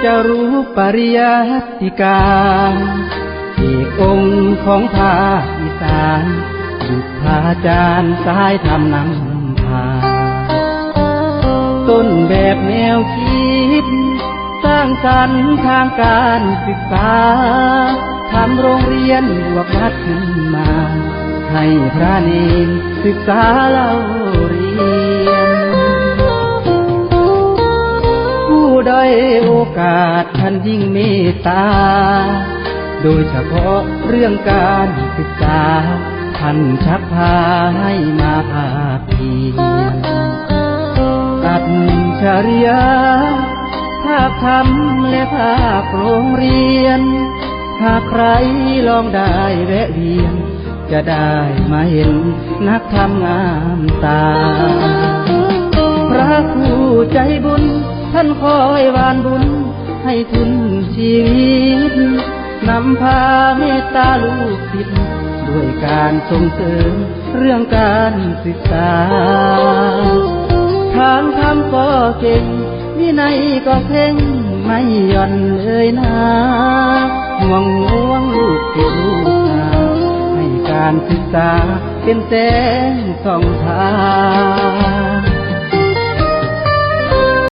จะรู้ปริยัติการที่องค์ของภาคอีสานบุพาจารย์สายธรรมนำพาต้นแบบแนวคิดสร้างสรรค์ทางการศึกษาทำโรงเรียนวัดขึ้นมาให้พระเนรศึกษาเล่าเรียนผู้ด้อยโอกาสท่านยิ่งเมตตาโดยเฉพาะเรื่องการศึกษาท่านชักพาให้มาภาคเพียรอัจฉริยะภาคธรรมและภาคโรงเรียนหากใครลองได้แวะเวียนจะได้มาเห็นนักทำงามตาพระผู้ใจบุญท่านคอยวานบุญให้ทุนชีวิตนำพาเมตตาลูกศิษย์ด้วยการส่งเสริมเรื่องการศึกษาทางธรรมก็เก่งวินัยก็เพ่งไม่หย่อนเลยนะห่วงลูกศิษย์ลูกหาให้การศึกษาเป็นแสงส่องทาง